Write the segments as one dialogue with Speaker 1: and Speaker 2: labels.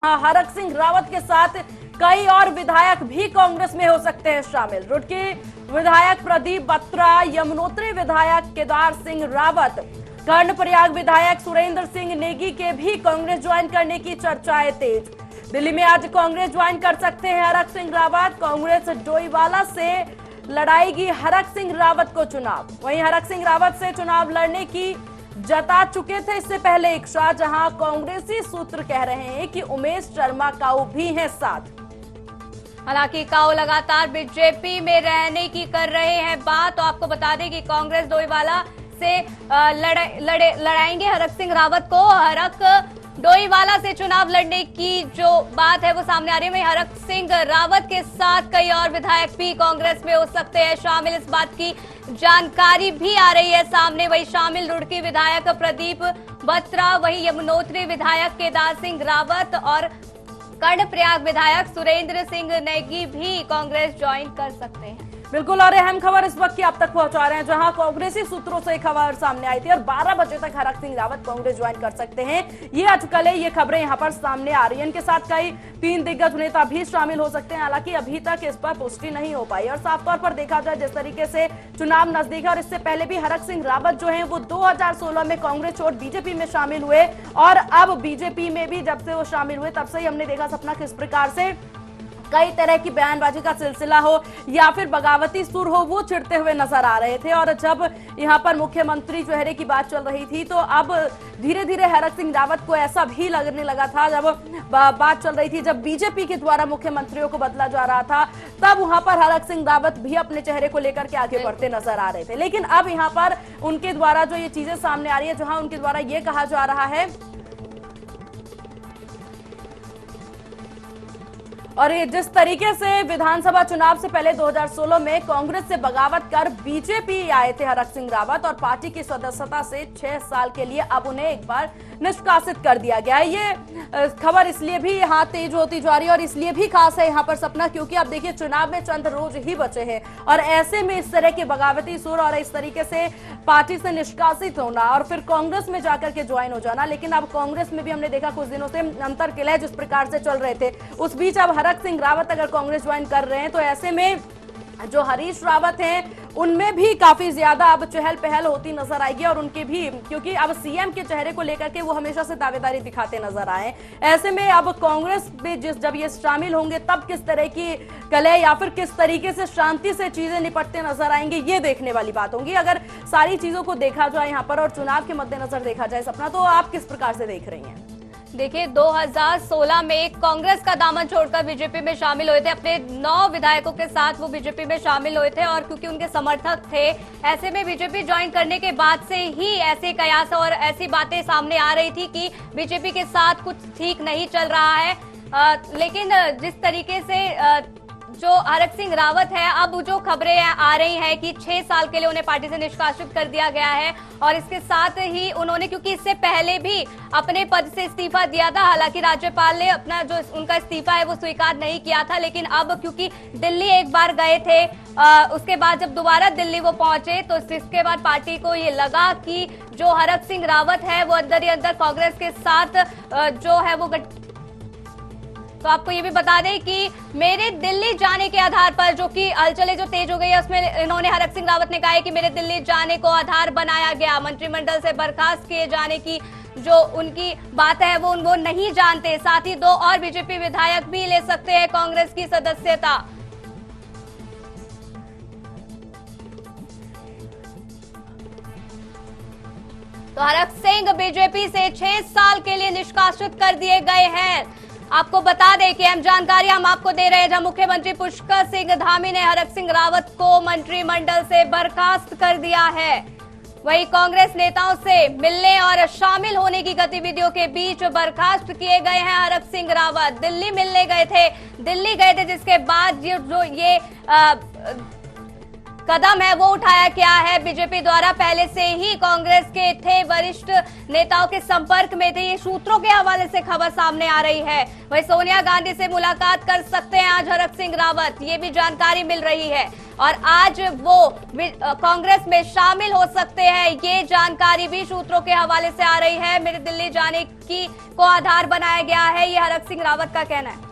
Speaker 1: हरक सिंह रावत के साथ कई और विधायक भी कांग्रेस में हो सकते हैं शामिल। रुड़की विधायक प्रदीप बत्रा, यमुनोत्री विधायक केदार सिंह रावत, कर्णप्रयाग विधायक सुरेंद्र सिंह नेगी के भी कांग्रेस ज्वाइन करने की चर्चाएं तेज। दिल्ली में आज कांग्रेस ज्वाइन कर सकते हैं हरक सिंह रावत। कांग्रेस डोईवाला से लड़ाएगी हरक सिंह रावत को चुनाव। वहीं हरक सिंह रावत से चुनाव लड़ने की जता चुके थे इससे पहले इक्शा, जहां कांग्रेसी सूत्र कह रहे हैं कि उमेश शर्मा काऊ भी हैं साथ।
Speaker 2: हालांकि काऊ लगातार बीजेपी में रहने की कर रहे हैं बात। तो आपको बता दें कि कांग्रेस डोईवाला से लड़ाएंगे हरक सिंह रावत को। हरक डोईवाला से चुनाव लड़ने की जो बात है वो सामने आ रही है। वहीं हरक सिंह रावत के साथ कई और विधायक भी कांग्रेस में हो सकते हैं शामिल, इस बात की जानकारी भी आ रही है सामने। वही शामिल रुड़की विधायक प्रदीप बत्रा, वही यमुनोत्री विधायक केदार सिंह रावत और कर्णप्रयाग विधायक सुरेंद्र सिंह नेगी भी कांग्रेस ज्वाइन कर सकते हैं।
Speaker 1: बिल्कुल, और अहम खबर इस वक्त की आप तक पहुंचा रहे हैं, जहां कांग्रेसी सूत्रों से खबर सामने आई थी और 12 बजे तक हरक सिंह रावत कांग्रेस ज्वाइन कर सकते हैं। ये आजकल है, ये खबरें यहां पर सामने आ रही है। इनके साथ कई 3 दिग्गज नेता भी शामिल हो सकते हैं। हालांकि अभी तक इस पर पुष्टि नहीं हो पाई और साफ तौर पर देखा जाए जिस तरीके से चुनाव नजदीक है और इससे पहले भी हरक सिंह रावत जो है वो 2016 में कांग्रेस छोड़ बीजेपी में शामिल हुए और अब बीजेपी में भी जब से वो शामिल हुए तब से ही हमने देखा सपना किस प्रकार से कई तरह की बयानबाजी का सिलसिला हो या फिर बगावती सुर हो वो चिढ़ते हुए नजर आ रहे थे। और जब यहां पर मुख्यमंत्री चेहरे की बात चल रही थी तो अब धीरे धीरे हरक सिंह रावत को ऐसा भी लगने लगा था, जब बात चल रही थी, जब बीजेपी के द्वारा मुख्यमंत्रियों को बदला जा रहा था तब वहां पर हरक सिंह रावत भी अपने चेहरे को लेकर के आगे बढ़ते नजर आ रहे थे। लेकिन अब यहां पर उनके द्वारा जो ये चीजें सामने आ रही है, जहां उनके द्वारा ये कहा जा रहा है और ये जिस तरीके से विधानसभा चुनाव से पहले 2016 में कांग्रेस से बगावत कर बीजेपी आए थे हरक सिंह रावत और पार्टी की सदस्यता से 6 साल के लिए अब उन्हें एक बार निष्कासित कर दिया गया है। ये खबर इसलिए भी यहाँ तेज होती जा रही है और इसलिए भी खास है यहाँ पर सपना, क्योंकि अब देखिए चुनाव में चंद रोज ही बचे हैं और ऐसे में इस तरह के बगावती सुर और इस तरीके से पार्टी से निष्कासित होना और फिर कांग्रेस में जाकर के ज्वाइन हो जाना। लेकिन अब कांग्रेस में भी हमने देखा कुछ दिनों से अंतर किले जिस प्रकार से चल रहे थे, उस बीच अब हरक सिंह रावत अगर कांग्रेस ज्वाइन कर रहे हैं तो ऐसे में जो हरीश रावत हैं उनमें भी काफी ज्यादा अब चहल पहल होती नजर आएगी और उनके भी, क्योंकि अब सीएम के चेहरे को लेकर के वो हमेशा से दावेदारी दिखाते नजर आए। ऐसे में अब कांग्रेस में जब ये शामिल होंगे तब किस तरह की कलह या फिर किस तरीके से शांति से चीजें निपटते नजर आएंगे, ये देखने वाली बात होगी। अगर सारी चीजों को देखा जाए यहाँ पर और चुनाव के मद्देनजर देखा जाए सपना, तो आप किस प्रकार से देख रही हैं?
Speaker 2: देखिए 2016 में कांग्रेस का दामन छोड़कर बीजेपी में शामिल हुए थे। अपने 9 विधायकों के साथ वो बीजेपी में शामिल हुए थे और क्योंकि उनके समर्थक थे, ऐसे में बीजेपी ज्वाइन करने के बाद से ही ऐसे कयास और ऐसी बातें सामने आ रही थी कि बीजेपी के साथ कुछ ठीक नहीं चल रहा है। लेकिन जिस तरीके से जो हरक सिंह रावत है, अब जो खबरें आ रही हैं कि 6 साल के लिए उन्हें पार्टी से निष्कासित कर दिया गया है और इसके साथ ही उन्होंने, क्योंकि इससे पहले भी अपने पद से इस्तीफा दिया था, हालांकि राज्यपाल ने अपना जो उनका इस्तीफा है वो स्वीकार नहीं किया था, लेकिन अब क्योंकि दिल्ली एक बार गए थे, उसके बाद जब दोबारा दिल्ली वो पहुंचे तो इसके बाद पार्टी को ये लगा कि जो हरक सिंह रावत है वो अंदर ही अंदर कांग्रेस के साथ जो है वो तो आपको ये भी बता दें कि मेरे दिल्ली जाने के आधार पर, जो कि हलचलें जो तेज हो गई है उसमें इन्होंने, हरक सिंह रावत ने कहा है कि मेरे दिल्ली जाने को आधार बनाया गया। मंत्रिमंडल से बर्खास्त किए जाने की जो उनकी बात है वो नहीं जानते। साथ ही 2 और बीजेपी विधायक भी ले सकते हैं कांग्रेस की सदस्यता। तो हरक सिंह बीजेपी से 6 साल के लिए निष्कासित कर दिए गए हैं। आपको बता दें कि अहम जानकारी हम आपको दे रहे हैं, जहां मुख्यमंत्री पुष्कर सिंह धामी ने हरक सिंह रावत को मंत्रिमंडल से बर्खास्त कर दिया है। वहीं कांग्रेस नेताओं से मिलने और शामिल होने की गतिविधियों के बीच बर्खास्त किए गए हैं हरक सिंह रावत। दिल्ली मिलने गए थे, जिसके बाद जो ये कदम है वो उठाया क्या है बीजेपी द्वारा? पहले से ही कांग्रेस के थे वरिष्ठ नेताओं के संपर्क में थे, ये सूत्रों के हवाले से खबर सामने आ रही है। वही सोनिया गांधी से मुलाकात कर सकते हैं आज हरक सिंह रावत, ये भी जानकारी मिल रही है। और आज वो कांग्रेस में शामिल हो सकते हैं, ये जानकारी भी सूत्रों के हवाले से आ रही है। मेरे दिल्ली जाने की को आधार बनाया गया है, ये हरक सिंह रावत का कहना है।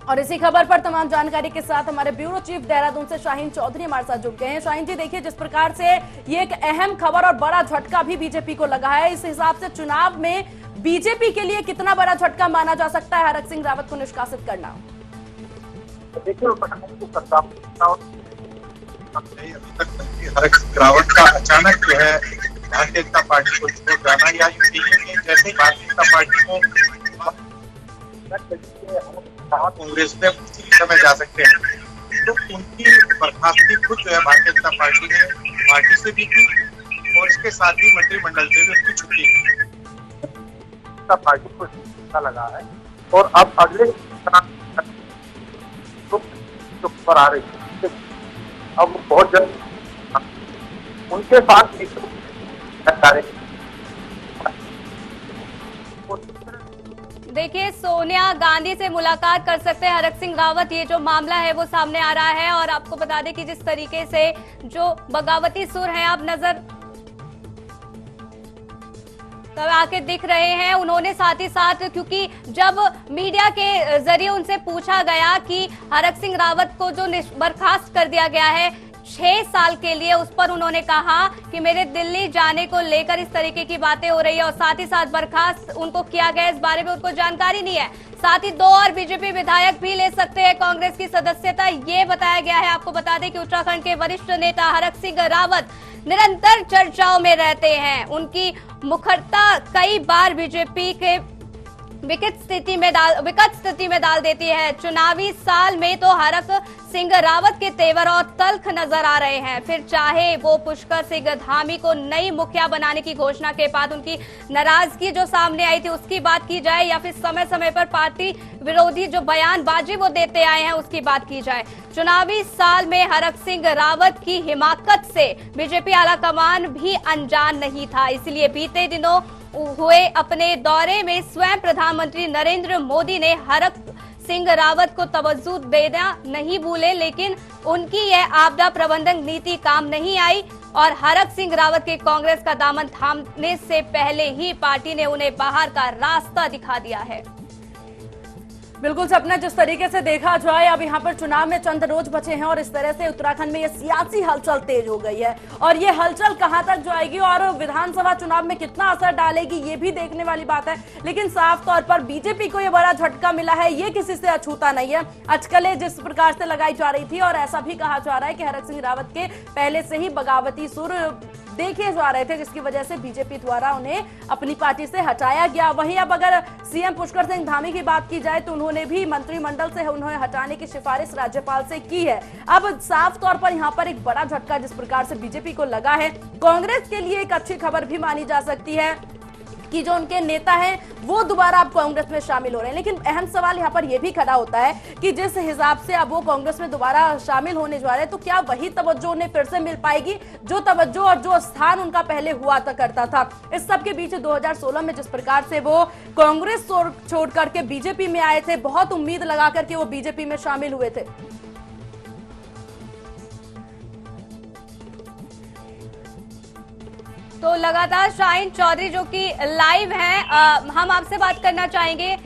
Speaker 1: और इसी खबर पर तमाम जानकारी के साथ हमारे ब्यूरो चीफ देहरादून से शाहीन चौधरी हमारे साथ जुड़ गए हैं। शाहीन जी, देखिए जिस प्रकार से ये एक अहम खबर और बड़ा झटका भी बीजेपी को लगा है, इस हिसाब से चुनाव में बीजेपी के लिए कितना बड़ा झटका माना जा सकता है हरक सिंह रावत को निष्कासित करना?
Speaker 3: देखिए, हरक सिंह रावत का अचानक जो है भारतीय जनता पार्टी को छोड़ जाना, या जैसे भारतीय जनता पार्टी को कांग्रेस में समय जा सकते हैं, तो उनकी बर्खास्तगी खुद जो है भारतीय जनता पार्टी ने पार्टी से भी की और इसके साथ ही मंत्रिमंडल से भी उनकी छुट्टी की। पार्टी को झटका लगा है और अब अगले जो खबर आ रही है, अब बहुत जल्द उनके साथ एक
Speaker 2: देखिए, सोनिया गांधी से मुलाकात कर सकते हैं हरक सिंह रावत, ये जो मामला है वो सामने आ रहा है। और आपको बता दें कि जिस तरीके से जो बगावती सुर हैं आप नजर आके दिख रहे हैं, उन्होंने साथ ही साथ, क्योंकि जब मीडिया के जरिए उनसे पूछा गया कि हरक सिंह रावत को जो बर्खास्त कर दिया गया है 6 साल के लिए, उस पर उन्होंने कहा कि मेरे दिल्ली जाने को लेकर इस तरीके की बातें हो रही है और साथ ही साथ बर्खास्त उनको किया गया, इस बारे में उनको जानकारी नहीं है। साथ ही 2 और बीजेपी विधायक भी ले सकते हैं कांग्रेस की सदस्यता, ये बताया गया है। आपको बता दें कि उत्तराखंड के वरिष्ठ नेता हरक सिंह रावत निरंतर चर्चाओं में रहते हैं, उनकी मुखरता कई बार बीजेपी के विकट स्थिति में डाल देती है। चुनावी साल में तो हरक सिंह रावत के तेवर और तल्ख नजर आ रहे हैं, फिर चाहे वो पुष्कर सिंह धामी को नई मुखिया बनाने की घोषणा के बाद उनकी नाराजगी जो सामने आई थी उसकी बात की जाए, या फिर समय समय पर पार्टी विरोधी जो बयानबाजी वो देते आए हैं उसकी बात की जाए। चुनावी साल में हरक सिंह रावत की हिमाकत से बीजेपी आलाकमान भी अनजान नहीं था, इसलिए बीते दिनों हुए अपने दौरे में स्वयं प्रधानमंत्री नरेंद्र मोदी ने हरक सिंह रावत को तवज्जो देना नहीं भूले, लेकिन उनकी यह आपदा प्रबंधन नीति काम नहीं आई और हरक सिंह रावत के कांग्रेस का दामन थामने से पहले ही पार्टी ने उन्हें बाहर का रास्ता दिखा दिया है।
Speaker 1: बिल्कुल सपना, जिस तरीके से देखा जाए अब यहाँ पर चुनाव में चंद रोज बचे हैं और इस तरह से उत्तराखंड में ये सियासी हलचल तेज हो गई है और ये हलचल कहां तक जाएगी और विधानसभा चुनाव में कितना असर डालेगी ये भी देखने वाली बात है। लेकिन साफ तौर पर बीजेपी को ये बड़ा झटका मिला है, ये किसी से अछूता नहीं है। अटकलें जिस प्रकार से लगाई जा रही थी और ऐसा भी कहा जा रहा है कि हरक सिंह रावत के पहले से ही बगावती सुर देखे जा रहे थे, जिसकी वजह से बीजेपी द्वारा उन्हें अपनी पार्टी से हटाया गया। वहीं अब अगर सीएम पुष्कर सिंह धामी की बात की जाए तो उन्होंने भी मंत्रिमंडल से उन्हें हटाने की सिफारिश राज्यपाल से की है। अब साफ तौर पर यहाँ पर एक बड़ा झटका जिस प्रकार से बीजेपी को लगा है, कांग्रेस के लिए एक अच्छी खबर भी मानी जा सकती है कि जो उनके नेता हैं वो दोबारा अब कांग्रेस में शामिल हो रहे हैं। लेकिन अहम सवाल यहाँ पर यह भी खड़ा होता है कि जिस हिसाब से अब वो कांग्रेस में दोबारा शामिल होने जा रहे हैं, तो क्या वही तवज्जो उन्हें फिर से मिल पाएगी जो तवज्जो और जो स्थान उनका पहले हुआ करता था। इस सब के बीच 2016 में जिस प्रकार से वो कांग्रेस छोड़ करके बीजेपी में आए थे, बहुत उम्मीद लगा करके वो बीजेपी में शामिल हुए थे।
Speaker 2: तो लगातार शाहीन चौधरी जो कि लाइव हैं, हम आपसे बात करना चाहेंगे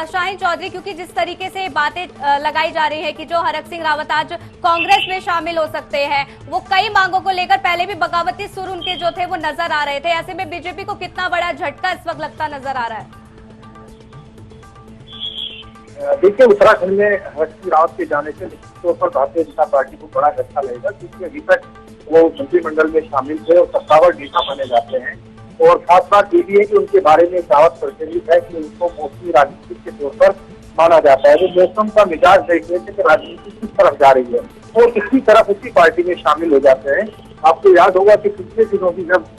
Speaker 2: शाहीन चौधरी, क्योंकि जिस तरीके से बातें लगाई जा रही है कि जो हरक सिंह रावत आज कांग्रेस में शामिल हो सकते हैं, वो कई मांगों को लेकर पहले भी बगावती सुर उनके जो थे वो नजर आ रहे थे। ऐसे में बीजेपी को कितना बड़ा झटका इस वक्त लगता नजर आ रहा है?
Speaker 3: देखिए, उत्तराखंड में हरक सिंह रावत के जाने से निश्चित तौर पर भारतीय जनता पार्टी को बड़ा झटका लगेगा, क्योंकि अभी तक वो मंत्रिमंडल में शामिल थे और सत्तावर नेता माने जाते हैं। और खास बात ये भी है कि उनके बारे में दावत प्रचलित है कि उनको मौसमी राजनीति के तौर पर माना जाता है। वो मौसम का मिजाज देखने से राजनीति किस तरफ जा रही है और इसी तरफ उसी पार्टी में शामिल हो जाते हैं। आपको याद होगा कि पिछले दिनों भी जब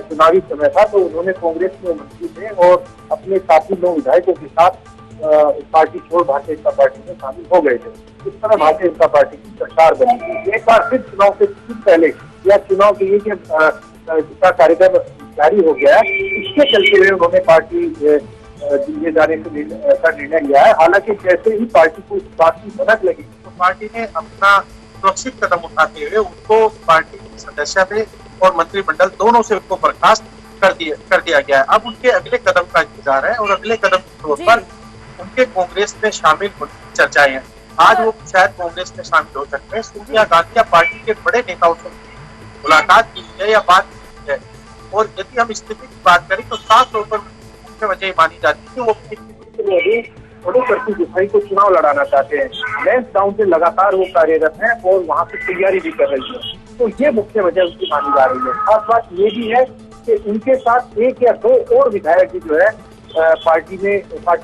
Speaker 3: चुनावी समय था तो उन्होंने कांग्रेस में मंत्री थे और अपने साथी 9 विधायकों के साथ पार्टी छोड़ भारतीय जनता पार्टी में शामिल हो गए थे। इस तरह भारतीय जनता पार्टी की सरकार बनी थी। एक बार फिर चुनाव से कुछ पहले या चुनाव के लिए जिसका कार्यक्रम जारी हो गया है, इसके चलते हुए उन्होंने पार्टी दिल्ली जाने का निर्णय लिया है। हालांकि जैसे ही पार्टी को इस बात की भनक लगी तो पार्टी ने अपना सुरक्षित कदम उठाते हुए उनको पार्टी की सदस्यता और मंत्रिमंडल दोनों से उनको बर्खास्त कर दिया गया है। अब उनके अगले कदम का इंतजार है और अगले कदम के तौर पर उनके कांग्रेस में शामिल होने की चर्चाएं हैं। आज वो शायद कांग्रेस में शामिल हो सकते हैं। सोनिया गांधी पार्टी के बड़े नेताओं से मुलाकात की है या बात की है, और यदि हम स्थिति की बात करें तो साफ तौर पर मुख्य वजह मानी जाती है कि वो बड़ी करती दिखाई को चुनाव लड़ाना चाहते हैं। लैंस डाउन से लगातार वो कार्यरत हैं और वहां से तैयारी भी कर रही है, तो ये मुख्य वजह उसकी मानी जा रही है। खास बात ये भी है कि उनके साथ एक या दो और विधायक भी जो है पार्टी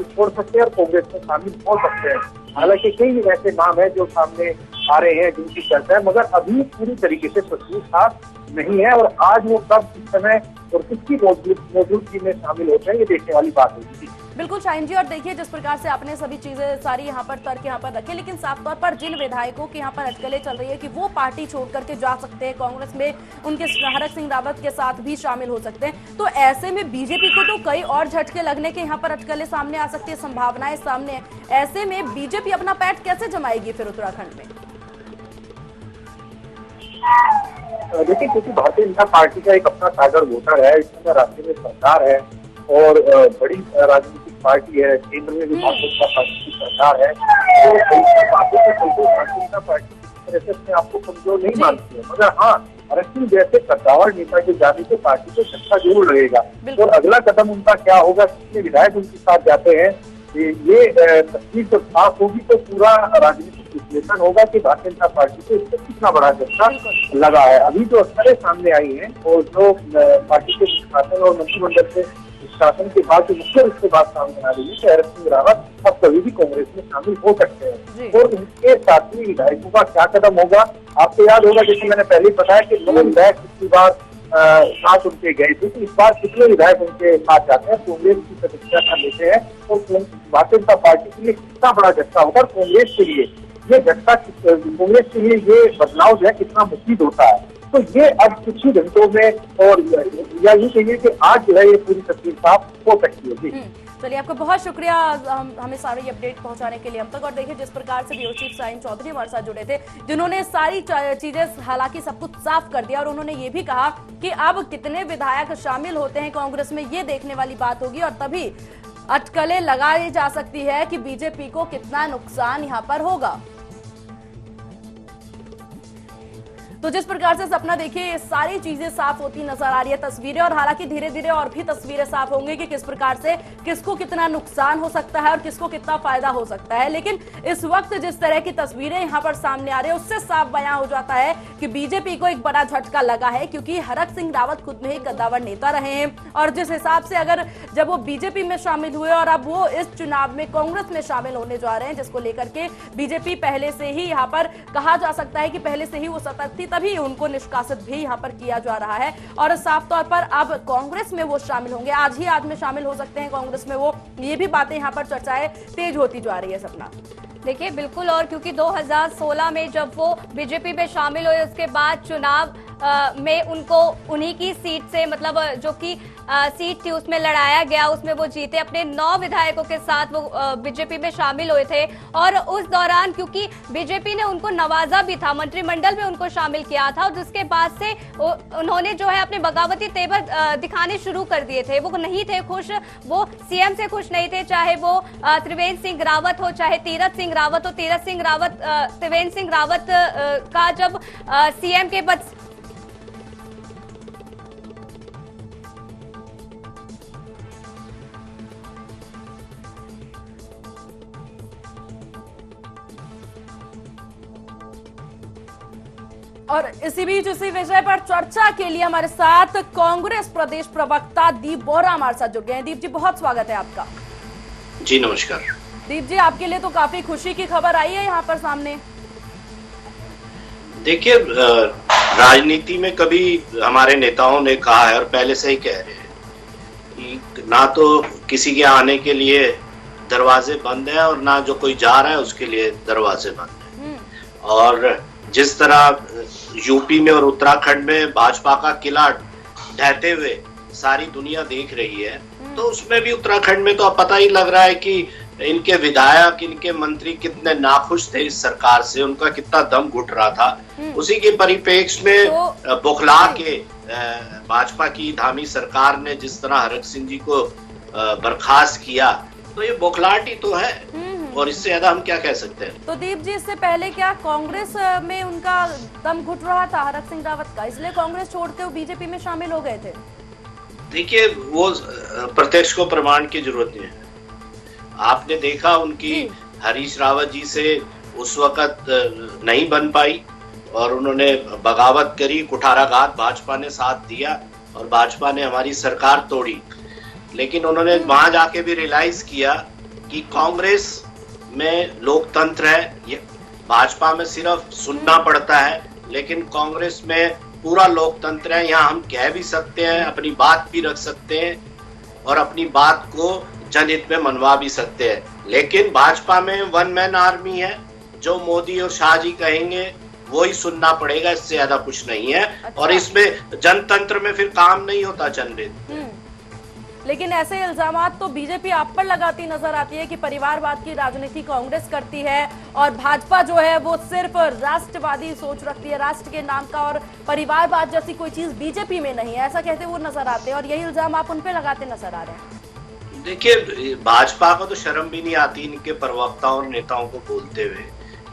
Speaker 3: छोड़ सकते हैं और कांग्रेस में शामिल हो सकते हैं। हालांकि कई ऐसे नाम है जो सामने आ रहे हैं जिनकी चर्चा है, मगर अभी पूरी तरीके से तस्वीर साफ नहीं है। और आज वो कब, किस समय और किसकी मौजूदगी में शामिल होते हैं, ये देखने वाली बात होगी।
Speaker 1: बिल्कुल शाहीन जी, और देखिए जिस प्रकार से आपने सभी चीजें सारी यहाँ पर तर्क यहाँ पर रखे, लेकिन साफ तौर पर जिन विधायकों की यहाँ पर अटकलें चल रही है कि वो पार्टी छोड़ करके जा सकते हैं कांग्रेस में, उनके हरक सिंह रावत के साथ भी शामिल हो सकते हैं, तो ऐसे में बीजेपी को तो कई और झटके लगने के यहाँ पर अटकलें सामने आ सकती है, संभावनाएं सामने है। ऐसे में बीजेपी अपना पैठ कैसे जमाएगी फिर उत्तराखंड में?
Speaker 3: देखिए, क्योंकि भारतीय जनता पार्टी का एक अपना टाइगर वोटर है, इस समय राज्य में सरकार है और बड़ी राजनीतिक पार्टी है, केंद्र में भी भारतीय जनता पार्टी की सरकार है, तो बातों से चलते भारतीय जनता पार्टी किसी तरह से अपने आपको कमजोर नहीं मानती है। मगर हाँ, हरक सिंह जैसे कद्दावर नेता के जाने से पार्टी को झटका जरूर रहेगा। और अगला कदम उनका क्या होगा, कितने विधायक उनके साथ जाते हैं, ये तस्वीर जब साफ होगी तो पूरा राजनीतिक विश्लेषण होगा कि भारतीय जनता पार्टी को इससे कितना बड़ा झटका लगा है। अभी जो अक्सरें सामने आई हैं और जो पार्टी के शासन और मंत्रिमंडल से शासन के बाद जो मुख्य रूप से बात सामने आ रही है कि हरक सिंह रावत अब कभी भी कांग्रेस में शामिल हो सकते हैं। और इनके साथी विधायकों का क्या कदम होगा, आपको याद होगा जैसे मैंने पहले बताया कि 9 विधायक पिछली बार साथ उनके गए थे, तो इस बार कितने विधायक उनके साथ जाते हैं, कांग्रेस की सदस्यता कर लेते हैं, और भारतीय जनता पार्टी के लिए कितना बड़ा झटका होगा, कांग्रेस के लिए ये झटका, कांग्रेस के लिए ये बदलाव जो है कितना मुफीद होता है। तो ये अब कुछ ही घंटों में और या यूँ कहिए कि आज जो है ये पूरी तस्वीर साफ हो सकती है। जी
Speaker 1: चलिए, आपका बहुत शुक्रिया हमें सारी अपडेट पहुंचाने के लिए हम तक। और देखिए जिस प्रकार से ब्यूरो चीफ शाहीन चौधरी हमारे साथ जुड़े थे, जिन्होंने सारी चीजें हालांकि सब कुछ साफ कर दिया, और उन्होंने ये भी कहा कि अब कितने विधायक शामिल होते हैं कांग्रेस में ये देखने वाली बात होगी, और तभी अटकलें लगाई जा सकती है कि बीजेपी को कितना नुकसान यहाँ पर होगा। तो जिस प्रकार से सपना देखिए सारी चीजें साफ होती नजर आ रही है, तस्वीरें, और हालांकि धीरे धीरे और भी तस्वीरें साफ होंगी कि किस प्रकार से किसको कितना नुकसान हो सकता है और किसको कितना फायदा हो सकता है। लेकिन इस वक्त जिस तरह की तस्वीरें यहां पर सामने आ रही है उससे साफ बयां हो जाता है कि बीजेपी को एक बड़ा झटका लगा है, क्योंकि हरक सिंह रावत खुद में ही कद्दावर नेता रहे हैं, और जिस हिसाब से अगर जब वो बीजेपी में शामिल हुए और अब वो इस चुनाव में कांग्रेस में शामिल होने जा रहे हैं, जिसको लेकर के बीजेपी पहले से ही यहाँ पर कहा जा सकता है कि पहले से ही वो सतर्क थी, तभी उनको निष्कासित भी यहाँ पर किया जा रहा है। और साफ तौर पर अब कांग्रेस में वो शामिल होंगे, आज ही आज में शामिल हो सकते हैं कांग्रेस में वो, ये भी बातें यहाँ पर चर्चाएं तेज होती जा रही है। सपना
Speaker 2: देखिए बिल्कुल, और क्योंकि 2016 में जब वो बीजेपी में शामिल हुए उसके बाद चुनाव में उनको उन्हीं की सीट से, मतलब जो कि सीट थी उसमें लड़ाया गया, उसमें वो जीते, अपने 9 विधायकों के साथ वो बीजेपी में शामिल हुए थे। और उस दौरान क्योंकि बीजेपी ने उनको नवाजा भी था, मंत्रिमंडल में उनको शामिल किया था, और जिसके बाद से उन्होंने जो है अपने बगावती तेवर दिखाने शुरू कर दिए थे। वो नहीं थे खुश, वो सीएम से खुश नहीं थे, चाहे वो त्रिवेंद्र सिंह रावत हो, चाहे तीरथ सिंह रावत हो। त्रिवेंद्र सिंह रावत का जब सीएम के पद
Speaker 1: और इसी बीच इसी विषय पर चर्चा के लिए हमारे साथ कांग्रेस प्रदेश प्रवक्ता दीप बोहरा हमारे साथ जुड़ गए हैं। दीप जी, बहुत स्वागत है आपका।
Speaker 4: जी नमस्कार।
Speaker 1: दीप जी, आपके लिए तो काफी खुशी की खबर आई है यहाँ पर सामने।
Speaker 4: देखिए, राजनीति में कभी हमारे नेताओं ने कहा है और पहले से ही कह रहे हैं कि ना तो किसी के आने के लिए दरवाजे बंद हैं और ना जो कोई जा रहा है उसके लिए दरवाजे बंद हैं। और जिस तरह यूपी में और उत्तराखंड में भाजपा का किला ढहते हुए सारी दुनिया देख रही है, तो उसमें भी उत्तराखंड में तो अब पता ही लग रहा है कि इनके विधायक, इनके मंत्री कितने नाखुश थे इस सरकार से, उनका कितना दम घुट रहा था। उसी के परिप्रेक्ष्य में बौखला के भाजपा की धामी सरकार ने जिस तरह हरक सिंह जी को बर्खास्त किया, तो ये बौखलाहट ही तो है, और इससे ज्यादा हम क्या कह सकते हैं।
Speaker 1: तो दीप जी, इससे पहले क्या कांग्रेस में उनका दम घुट रहा था हरक सिंह रावत का, इसलिए कांग्रेस छोड़ते हुए बीजेपी में शामिल हो गए थे?
Speaker 4: देखिए, वो प्रत्यक्ष को प्रमाण की जरूरत नहीं है। आपने देखा उनकी हरीश रावत जी से उस वक्त नहीं बन पाई और उन्होंने बगावत करी, कुठाराघात भाजपा ने साथ दिया और भाजपा ने हमारी सरकार तोड़ी। लेकिन उन्होंने वहां जाके भी रियलाइज किया कि कांग्रेस में लोकतंत्र है, ये भाजपा में सिर्फ सुनना पड़ता है, लेकिन कांग्रेस में पूरा लोकतंत्र है। यहाँ हम कह भी सकते हैं, अपनी बात भी रख सकते हैं और अपनी बात को जनहित में मनवा भी सकते हैं। लेकिन भाजपा में वन मैन आर्मी है, जो मोदी और शाह जी कहेंगे वो ही सुनना पड़ेगा, इससे ज्यादा कुछ नहीं है।
Speaker 1: अच्छा।
Speaker 4: और इसमें जनतंत्र में फिर काम नहीं होता जनहित।
Speaker 1: लेकिन ऐसे इल्जामात तो बीजेपी आप पर लगाती नजर आती है कि परिवारवाद की राजनीति कांग्रेस करती है और भाजपा जो है वो सिर्फ राष्ट्रवादी सोच रखती है, राष्ट्र के नाम का, और परिवारवाद जैसी कोई चीज बीजेपी में नहीं है, ऐसा कहते हुए नजर आते हैं, और यही इल्जाम आप उन पे लगाते नजर आ रहे हैं।
Speaker 4: देखिए, भाजपा को तो शर्म भी नहीं आती इनके प्रवक्ताओं और नेताओं को बोलते हुए।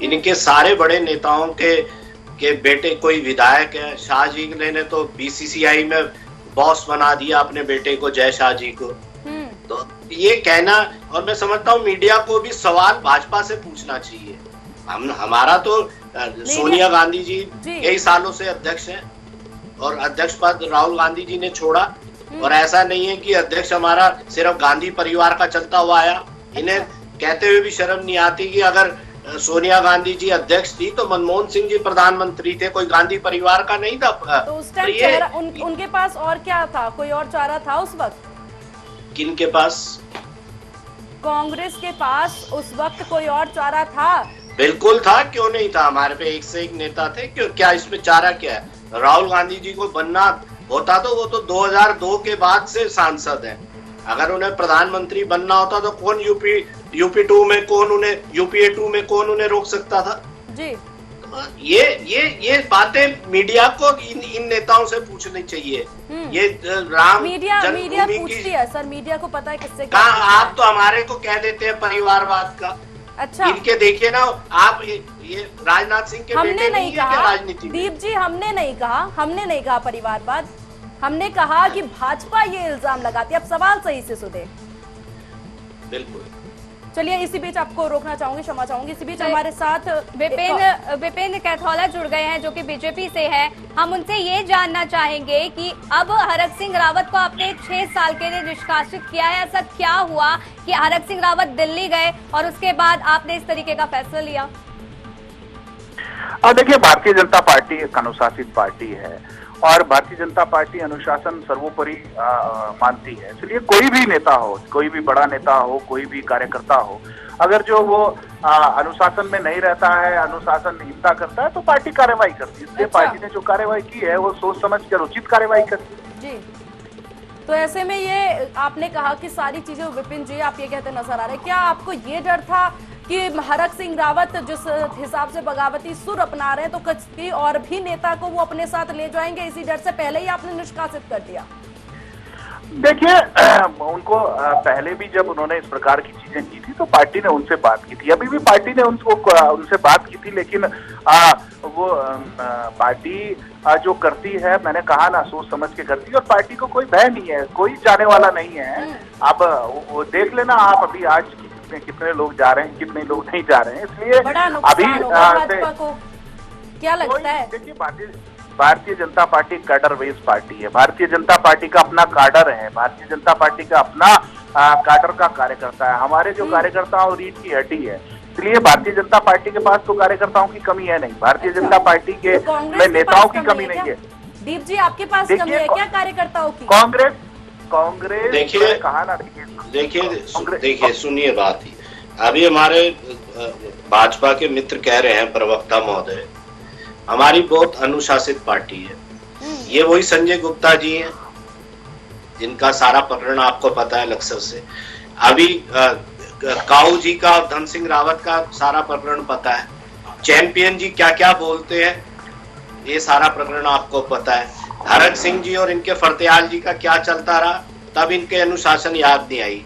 Speaker 4: इनके सारे बड़े नेताओं के बेटे कोई विधायक है। शाह जी ने तो बीसीसीआई में बॉस बना दिया अपने बेटे को, जय शाह जी को। तो ये कहना, और मैं समझता हूँ मीडिया को भी सवाल भाजपा से पूछना चाहिए। हमारा तो सोनिया गांधी जी कई सालों से अध्यक्ष हैं और अध्यक्ष पद राहुल गांधी जी ने छोड़ा, और ऐसा नहीं है कि अध्यक्ष हमारा सिर्फ गांधी परिवार का चलता हुआ आया। इन्हें कहते हुए भी शर्म नहीं आती कि अगर सोनिया गांधी जी अध्यक्ष थी तो मनमोहन सिंह जी प्रधानमंत्री थे, कोई गांधी परिवार का नहीं था।
Speaker 1: तो उस टाइम उनके पास और क्या था, कोई और चारा था उस वक्त?
Speaker 4: किनके पास?
Speaker 1: कांग्रेस के पास उस वक्त कोई और चारा था?
Speaker 4: बिल्कुल था, क्यों नहीं था। हमारे पे एक से एक नेता थे, क्यों, क्या इसमें चारा क्या है? राहुल गांधी जी को बनना होता तो वो तो 2002 के बाद से सांसद हैं। अगर उन्हें प्रधानमंत्री बनना होता तो कौन यूपी 2 में कौन उन्हें, यूपीए 2 में कौन उन्हें रोक सकता था? जी। तो ये बातें मीडिया को इन नेताओं से पूछनी चाहिए। ये राम
Speaker 1: मीडिया पूछती है सर, मीडिया को पता है किससे क्या।
Speaker 4: आप तो हमारे को कह देते हैं परिवारवाद का।
Speaker 1: अच्छा,
Speaker 4: इनके देखिए ना आप, ये राजनाथ सिंह के बेटे नहीं है क्या राजनीति?
Speaker 1: दीप जी, हमने नहीं कहा परिवारवाद, हमने कहा कि भाजपा ये इल्जाम लगाती है। अब सवाल सही से सुने।
Speaker 4: बिल्कुल।
Speaker 1: चलिए, इसी बीच आपको रोकना चाहूंगी, क्षमा चाहूंगी। इसी बीच हमारे साथ
Speaker 2: विपिन कैथौला जुड़ गए हैं, जो कि बीजेपी से हैं। हम उनसे ये जानना चाहेंगे कि अब हरक सिंह रावत को आपने 6 साल के लिए निष्कासित किया है। ऐसा क्या हुआ कि हरक सिंह रावत दिल्ली गए और उसके बाद आपने इस तरीके का फैसला लिया?
Speaker 5: देखिए, भारतीय जनता पार्टी एक अनुशासित पार्टी है और भारतीय जनता पार्टी अनुशासन सर्वोपरि मानती है। इसलिए कोई भी नेता हो, कोई भी बड़ा नेता हो, कोई भी कार्यकर्ता हो, अगर जो वो अनुशासन में नहीं रहता है, अनुशासनहीनता करता है, तो पार्टी कार्रवाई करती है। इसलिए पार्टी ने जो कार्रवाई की है वो सोच समझ कर उचित कार्रवाई करती है।
Speaker 1: जी, तो ऐसे में ये आपने कहा कि सारी चीजें, विपिन जी आप ये कहते नजर आ रहे हैं, क्या आपको ये डर था कि हरक सिंह रावत जिस हिसाब से बगावती सुर अपना रहे हैं तो किसी और भी नेता को वो अपने साथ ले जाएंगे, इसी डर से पहले ही आपने निष्कासित कर दिया?
Speaker 5: देखिए, उनको पहले भी जब उन्होंने इस प्रकार की चीजें की थी तो पार्टी ने उनसे बात की थी, अभी भी पार्टी ने उनसे बात की थी, लेकिन वो पार्टी जो करती है, मैंने कहा ना, सोच समझ के करती है और पार्टी को कोई भय नहीं है, कोई जाने वाला नहीं है। अब वो देख लेना आप, अभी आज कितने लोग जा रहे हैं, कितने लोग नहीं जा रहे हैं। इसलिए अभी
Speaker 1: भाजपा को क्या लगता है?
Speaker 5: देखिए, Bharatiya Janata party cadre base party है। भारतीय जनता पार्टी का अपना कैडर है, भारतीय जनता पार्टी का अपना कैडर का कार्यकर्ता है। हमारे जो कार्यकर्ता और रीढ़ की हड्डी है, इसलिए भारतीय जनता पार्टी के पास तो कार्यकर्ताओं की कमी है नहीं, भारतीय जनता पार्टी के में नेताओं की कमी नहीं है।
Speaker 1: दीप जी, आपके पास कमी है क्या कार्यकर्ताओं की?
Speaker 5: कांग्रेस
Speaker 4: देखिए, कहा ना, देखिए सुनिए बात ही, अभी हमारे भाजपा के मित्र कह रहे हैं, प्रवक्ता महोदय, हमारी बहुत अनुशासित पार्टी है। ये वही संजय गुप्ता जी हैं जिनका सारा प्रकरण आपको पता है लक्सर से। अभी काऊ जी का और धन सिंह रावत का सारा प्रकरण पता है। चैंपियन जी क्या क्या बोलते हैं ये सारा प्रकरण आपको पता है। हरक सिंह जी और इनके फरतेयाल जी का क्या चलता रहा, तब इनके अनुशासन याद नहीं आई।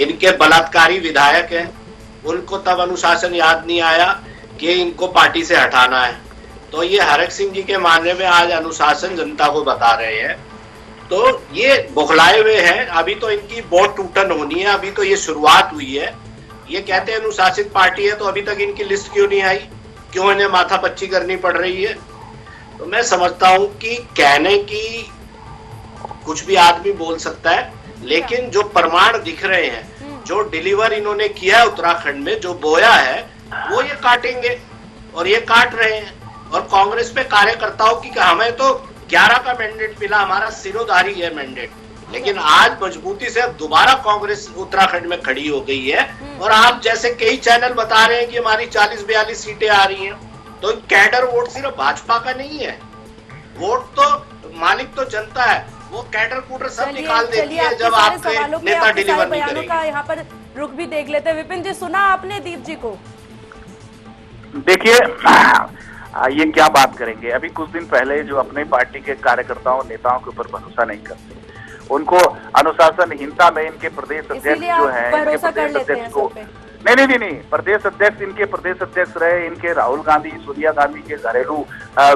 Speaker 4: इनके बलात्कारी विधायक हैं, उनको तब अनुशासन याद नहीं आया कि इनको पार्टी से हटाना है। तो ये हरक सिंह जी के मानने में आज अनुशासन जनता को बता रहे हैं, तो ये बौखलाए हुए हैं। अभी तो इनकी बहुत टूटन होनी है, अभी तो ये शुरुआत हुई है। ये कहते हैं अनुशासित पार्टी है, तो अभी तक इनकी लिस्ट क्यों नहीं आई, क्यों इन्हें माथापच्ची करनी पड़ रही है। तो मैं समझता हूं कि कहने की कुछ भी आदमी बोल सकता है, लेकिन जो प्रमाण दिख रहे हैं, जो डिलीवर इन्होंने किया है उत्तराखंड में, जो बोया है वो ये काटेंगे और ये काट रहे हैं। और कांग्रेस पे कार्यकर्ताओं की हमें तो 11 का मैंडेट मिला, हमारा सिरोधारी है मैंडेट, लेकिन आज मजबूती से दोबारा कांग्रेस उत्तराखंड में खड़ी हो गई है। और आप जैसे कई चैनल बता रहे हैं कि हमारी 40-42 सीटें आ रही हैं, तो कैडर वोट सिर्फ भाजपा का नहीं है, वोट तो मालिक तो जनता है, वो कैडर कूडर सब निकाल देती है जब आपके नेता डिलीवर नहीं करेंगे।
Speaker 1: यहाँ पर रुख भी देख लेते हैं। विपिन जी, सुना आपने दीप जी को?
Speaker 5: देखिए, ये क्या बात करेंगे। अभी कुछ दिन पहले जो अपने पार्टी के कार्यकर्ताओं नेताओं के ऊपर भरोसा नहीं करते, उनको अनुशासनहीनता में इनके प्रदेश अध्यक्ष जो है, इनके प्रदेश अध्यक्ष को नहीं, प्रदेश अध्यक्ष, इनके प्रदेश अध्यक्ष रहे इनके राहुल गांधी, सोनिया गांधी के घरेलू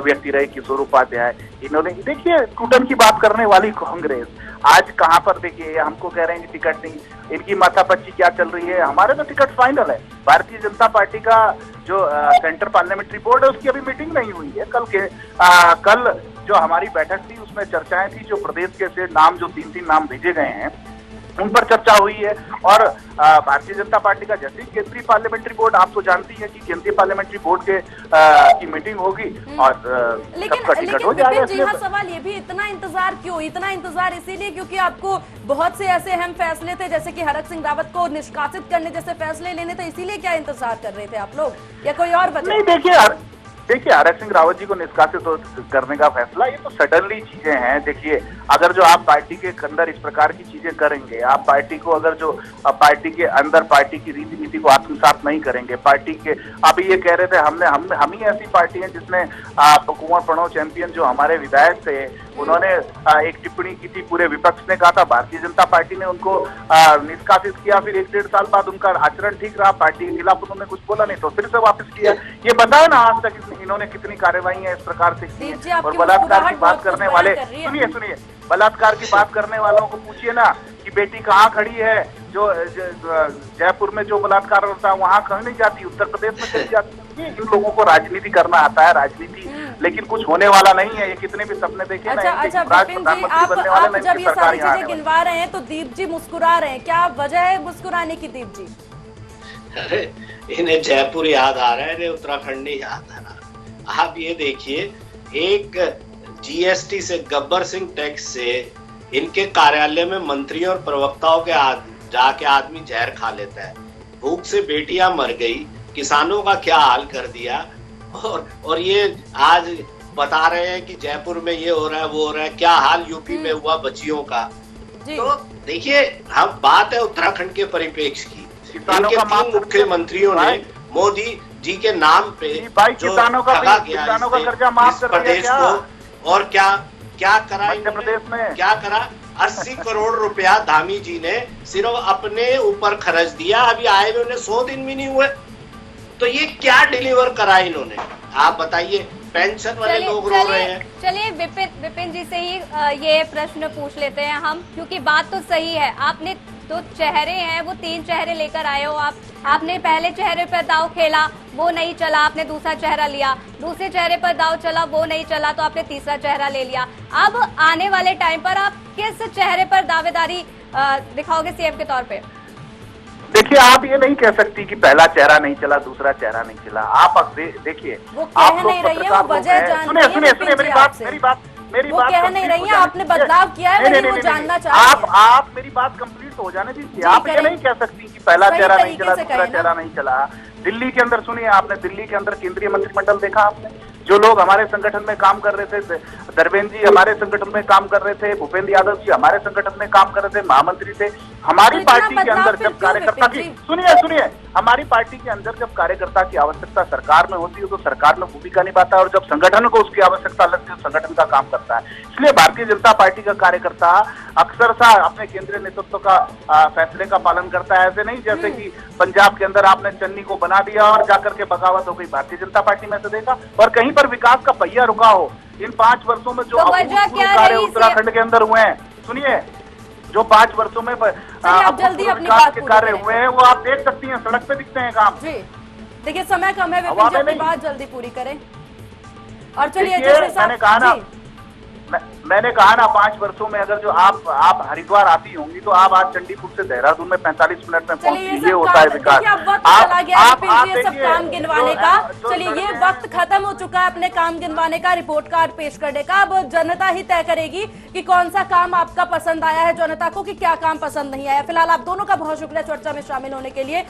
Speaker 5: व्यक्ति रहे किशोर उपाध्याय। इन्होंने देखिए टूटन की बात करने वाली कांग्रेस आज कहां पर, देखिए हमको कह रहे हैं कि टिकट नहीं, इनकी माथापच्ची क्या चल रही है। हमारे तो टिकट फाइनल है। भारतीय जनता पार्टी का जो सेंटर पार्लियामेंट्री बोर्ड है उसकी अभी मीटिंग नहीं हुई है। कल जो हमारी बैठक थी उसमें चर्चाएं थी, जो प्रदेश के से नाम जो 3 नाम भेजे गए हैं उन पर चर्चा हुई है। और भारतीय जनता पार्टी का जैसे केंद्रीय पार्लियामेंट्री बोर्ड, आप तो जानती है कि केंद्रीय पार्लियामेंट्री बोर्ड के की मीटिंग होगी और सबका टिकट हो जाएगा।
Speaker 1: जी हाँ, सवाल ये भी, इतना इंतजार क्यों? इतना इंतजार इसीलिए क्योंकि आपको बहुत से ऐसे अहम फैसले थे, जैसे कि हरक सिंह रावत को निष्कासित करने जैसे फैसले लेने थे, इसीलिए क्या इंतजार कर रहे थे आप लोग, या कोई और वजह?
Speaker 5: नहीं, देखिए हरक सिंह रावत जी को निष्कासित करने का फैसला ये तो सडनली चीजें हैं। देखिए, अगर जो आप पार्टी के अंदर इस प्रकार की चीजें करेंगे, आप पार्टी को अगर जो पार्टी के अंदर पार्टी की रीति नीति को आत्मसात नहीं करेंगे, पार्टी के अभी ये कह रहे थे हम ही ऐसी पार्टी है जिसने कुंवर प्रणव चैंपियन जो हमारे विधायक थे, उन्होंने एक टिप्पणी की थी, पूरे विपक्ष ने कहा था, भारतीय जनता पार्टी ने उनको निष्कासित किया, फिर 1-1.5 साल बाद उनका आचरण ठीक रहा, पार्टी के खिलाफ उन्होंने कुछ बोला नहीं तो फिर से वापस किया। ये बताया ना आज तक इन्होंने कितनी कार्रवाई इस प्रकार से की है। और बलात्कार की बात करने वाले, सुनिए, बलात्कार की बात करने वालों को पूछिए ना कि बेटी कहाँ खड़ी है, जो जयपुर में जो बलात्कार होता है वहाँ कहीं नहीं जाती, उत्तर प्रदेश में चली जाती है। इन लोगों को राजनीति करना आता है, राजनीति लेकिन कुछ होने वाला नहीं है। ये कितने भी सपने देखे
Speaker 1: अच्छा, विपिन जी, आप जब ये सारी चीजें गिनवा रहे हैं तो दीप जी मुस्कुरा रहे हैं, क्या वजह है मुस्कुराने की दीप जी?
Speaker 4: अरे इन्हें जयपुर याद आ रहा है, इन्हें उत्तराखंड नहीं याद आ रहा। आप ये देखिए, एक जीएसटी से, गब्बर सिंह टैक्स से इनके कार्यालय में मंत्रियों और प्रवक्ताओं के जाके आदमी जहर खा लेता है। भूख से बेटियां मर गई, किसानों का क्या हाल कर दिया, और ये आज बता रहे हैं कि जयपुर में ये हो रहा है वो हो रहा है। क्या हाल यूपी में हुआ बच्चियों का। तो देखिए, हम बात है उत्तराखंड के परिप्रेक्ष्य की। इनके 3 मुख्यमंत्रियों ने मोदी जी के नाम पे जो ठगा गया इस प्रदेश को, और क्या करा मध्य प्रदेश में, क्या करा 80 करोड़ रुपया धामी जी ने सिर्फ अपने ऊपर खर्च दिया। अभी आए हुए उन्हें 100 दिन भी नहीं हुए, तो ये क्या डिलीवर करा इन्होंने, आप बताइए। पेंशन वाले लोग रो रहे हैं।
Speaker 2: चलिए विपिन जी से ही ये प्रश्न पूछ लेते हैं हम, क्योंकि बात तो सही है। आपने 2 चेहरे हैं, वो 3 चेहरे लेकर आए हो आपने पहले चेहरे पर दाव खेला, वो नहीं चला, आपने दूसरा चेहरा लिया, दूसरे चेहरे पर दाव चला, वो नहीं चला, तो आपने तीसरा चेहरा ले लिया। अब आने वाले टाइम पर आप किस चेहरे पर दावेदारी दिखाओगे सीएम के तौर पे?
Speaker 5: देखिए, आप ये नहीं कह सकती कि पहला चेहरा नहीं चला, दूसरा चेहरा नहीं चला। आप देखिए, आप लोग पत्रकार लोग हैं, सुनिए मेरी बात मेरी
Speaker 1: वो
Speaker 5: बात
Speaker 1: कह नहीं
Speaker 5: complete
Speaker 1: रही
Speaker 5: हो
Speaker 1: हैं,
Speaker 5: जाने
Speaker 1: आपने
Speaker 5: दीजिए।
Speaker 1: बदलाव किया है,
Speaker 5: नहीं,
Speaker 1: वही
Speaker 5: नहीं,
Speaker 1: वो
Speaker 5: नहीं,
Speaker 1: जानना
Speaker 5: नहीं,
Speaker 1: चाह रही हैं।
Speaker 5: आप मेरी बात कंप्लीट हो जाने दीजिए। आप ये
Speaker 1: करें।
Speaker 5: नहीं कह सकती कि पहला
Speaker 1: सही
Speaker 5: चेहरा नहीं
Speaker 1: तरीके
Speaker 5: चला,
Speaker 1: से
Speaker 5: दूसरा
Speaker 1: कहें ना।
Speaker 5: चेहरा नहीं चला। दिल्ली के अंदर सुनिए, आपने दिल्ली के अंदर केंद्रीय मंत्रिमंडल देखा आपने? जो लोग हमारे संगठन में काम कर रहे थे, धर्मेंद्र जी हमारे संगठन में काम कर रहे थे, भूपेंद्र यादव जी हमारे संगठन में काम कर रहे थे, महामंत्री थे। हमारी
Speaker 1: तो इतना
Speaker 5: पार्टी के
Speaker 1: बदलाव
Speaker 5: अंदर
Speaker 1: फिर
Speaker 5: जब
Speaker 1: क्यों
Speaker 5: कार्यकर्ता की,
Speaker 1: विपिन जी?
Speaker 5: सुनिए, हमारी पार्टी के अंदर जब कार्यकर्ता की आवश्यकता सरकार में होती है तो सरकार में भूमिका निभाता है, और जब संगठन को उसकी आवश्यकता लगती है तो संगठन का काम करता है। इसलिए भारतीय जनता पार्टी का कार्यकर्ता अक्सर सा अपने केंद्रीय नेतृत्व का फैसले का पालन करता है। ऐसे नहीं जैसे कि पंजाब के अंदर आपने चन्नी को बना दिया और जाकर के बगावत हो गई। भारतीय जनता पार्टी में से देखा और कहीं पर विकास का पहिया रुका हो इन 5 वर्षों में जो
Speaker 2: तो वजह
Speaker 5: अभूतपूर्व
Speaker 2: क्या
Speaker 5: कार्य
Speaker 2: रही?
Speaker 5: उत्तराखंड के अंदर हुए हैं, सुनिए, जो 5 वर्षों में
Speaker 1: आप जल्दी अपनी
Speaker 5: विकास
Speaker 1: बात
Speaker 5: के
Speaker 1: पूरी
Speaker 5: कार्य
Speaker 1: करें।
Speaker 5: हुए हैं वो आप देख सकती हैं, सड़क पे दिखते हैं काम।
Speaker 1: जी देखिए, समय कम है विपिन
Speaker 5: हवा
Speaker 1: जी,
Speaker 5: में
Speaker 1: अपनी
Speaker 5: नहीं।
Speaker 1: बात जल्दी पूरी करें। और चलिए
Speaker 5: देखिए,
Speaker 1: जैसे
Speaker 5: मैंने कहा ना,
Speaker 1: जी,
Speaker 5: मैंने कहा ना 5 वर्षों में अगर जो आप हरिद्वार आती होंगी तो आप आज चंडीपुर से देहरादून में 45 मिनट में
Speaker 1: चलिए
Speaker 5: पहुंचती,
Speaker 1: ये
Speaker 5: ये
Speaker 1: सब
Speaker 5: होता है
Speaker 1: काम,
Speaker 5: विकास।
Speaker 1: देखिए अब वक्त चला गया है विपिन जी, ये सब
Speaker 5: देखिए,
Speaker 1: काम गिनवाने
Speaker 5: जो-
Speaker 1: का।
Speaker 5: जो
Speaker 1: चलिए ये
Speaker 5: सड़कें-
Speaker 1: वक्त खत्म हो चुका है अपने काम गिनवाने का, रिपोर्ट कार्ड पेश करने का। अब जनता ही तय करेगी कि कौन सा काम आपका पसंद आया है जनता को, कि क्या काम पसंद नहीं आया। फिलहाल आप दोनों का बहुत शुक्रिया चर्चा में शामिल होने के लिए।